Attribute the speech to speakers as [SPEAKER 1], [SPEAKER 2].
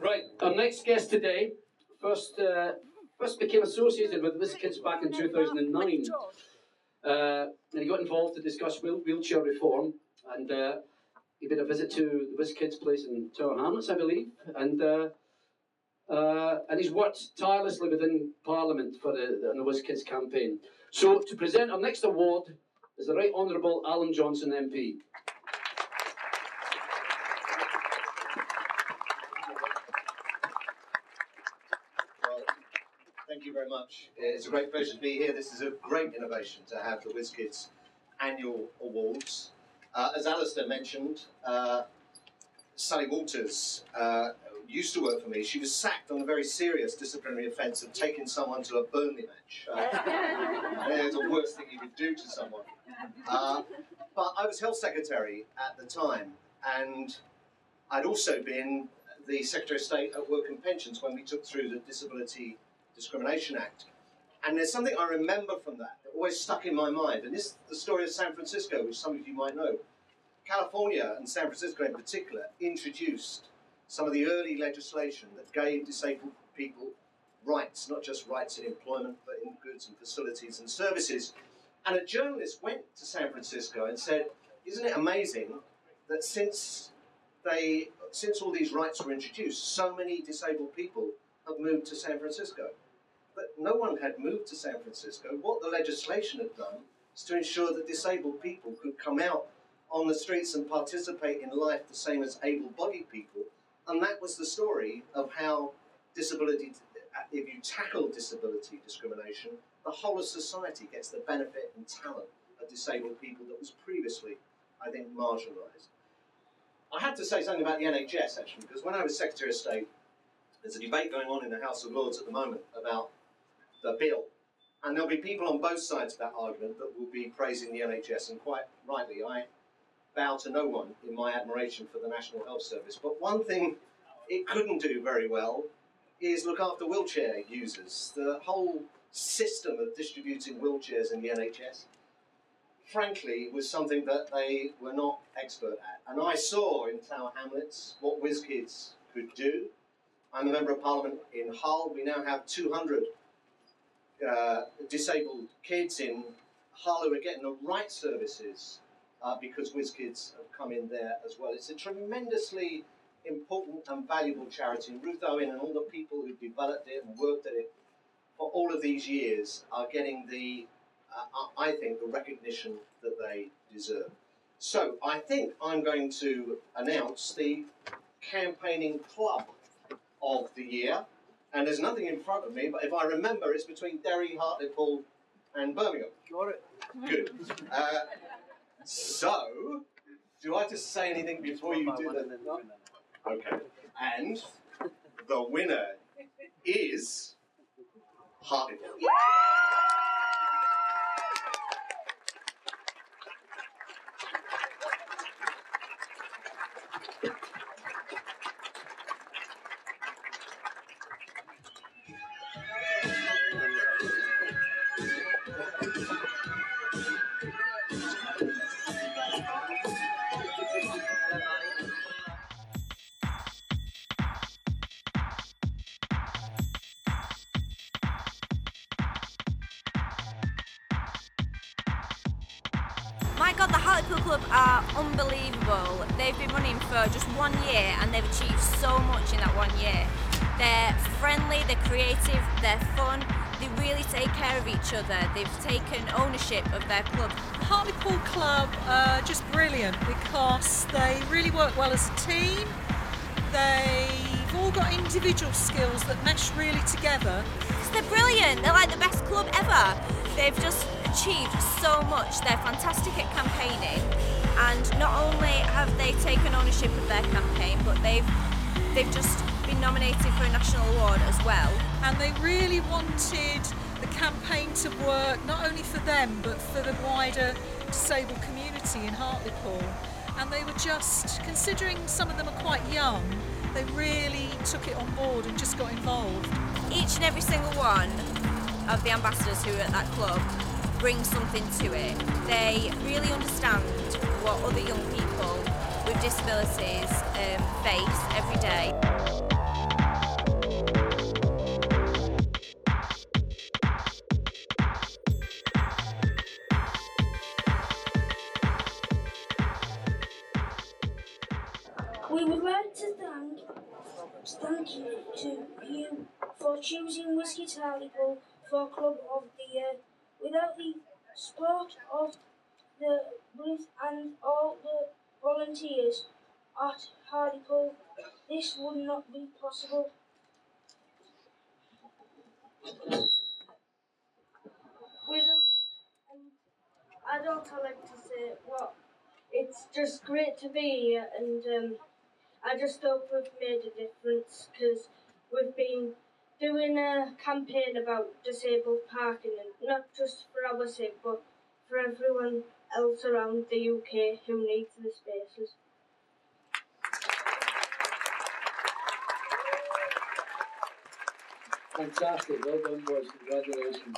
[SPEAKER 1] Right, our next guest today first became associated with Whizz-Kidz back in 2009. And he got involved to discuss wheelchair reform, and he made a visit to the Whizz-Kidz place in Tower Hamlets, I believe, and he's worked tirelessly within Parliament for the Whizz-Kidz campaign. So to present our next award is the Right Honourable Alan Johnson MP.
[SPEAKER 2] Thank you very much. It's a great pleasure to be here. This is a great innovation to have the Whizz-Kidz annual awards. As Alistair mentioned, Sally Walters used to work for me. She was sacked on a very serious disciplinary offence of taking someone to a Burnley match. It's the worst thing you could do to someone. But I was Health Secretary at the time, and I'd also been the Secretary of State at Work and Pensions when we took through the Disability Discrimination Act. And there's something I remember from that always stuck in my mind, and this is the story of San Francisco, which some of you might know. California, and San Francisco in particular, introduced some of the early legislation that gave disabled people rights, not just rights in employment, but in goods and facilities and services. And a journalist went to San Francisco and said, isn't it amazing that since all these rights were introduced, so many disabled people have moved to San Francisco? But no one had moved to San Francisco. What the legislation had done is to ensure that disabled people could come out on the streets and participate in life the same as able-bodied people. And that was the story of how disability, if you tackle disability discrimination, the whole of society gets the benefit and talent of disabled people that was previously, I think, marginalised. I have to say something about the NHS, actually, because when I was Secretary of State, there's a debate going on in the House of Lords at the moment about the bill. And there'll be people on both sides of that argument that will be praising the NHS, and quite rightly, I bow to no one in my admiration for the National Health Service. But one thing it couldn't do very well is look after wheelchair users. The whole system of distributing wheelchairs in the NHS, frankly, was something that they were not expert at. And I saw in Tower Hamlets what Whizz-Kidz could do. I'm a Member of Parliament in Hull. We now have 200 disabled kids in Hull who are getting the right services because Whizz-Kidz have come in there as well. It's a tremendously important and valuable charity. And Ruth Owen and all the people who developed it and worked at it for all of these years are getting I think, the recognition that they deserve. So I think I'm going to announce the campaigning club of the year. And there's nothing in front of me, but if I remember, it's between Derry, Hartlepool and Birmingham. Got it. Good. So, do I just say anything before you do that? Okay. And the winner is Hartlepool. Yeah!
[SPEAKER 3] My God, the Hartlepool Club are unbelievable. They've been running for just 1 year and they've achieved so much in that 1 year. They're friendly, they're creative, they're fun, they really take care of each other. They've taken ownership of their club.
[SPEAKER 4] The Hartlepool Club are just brilliant because they really work well as a team. They've all got individual skills that mesh really together.
[SPEAKER 3] They're brilliant, they're like the best club ever. They've just achieved so much. They're fantastic at campaigning, and not only have they taken ownership of their campaign, but they've just been nominated for a national award as well.
[SPEAKER 4] And they really wanted the campaign to work not only for them but for the wider disabled community in Hartlepool. And they were just, considering some of them are quite young, they really took it on board and just got involved.
[SPEAKER 3] Each and every single one of the ambassadors who are at that club bring something to it. They really understand what other young people with disabilities face every day.
[SPEAKER 5] choosing Whizz-Kidz Hartlepool for Club of the Year. Without the support of the Whizz and all the volunteers at Hartlepool, this would not be possible. I don't like to say what. It's just great to be here, and I just hope we've made a difference because we've been doing a campaign about disabled parking, and not just for our sake, but for everyone else around the UK who needs the spaces.
[SPEAKER 1] Fantastic, well done boys, congratulations.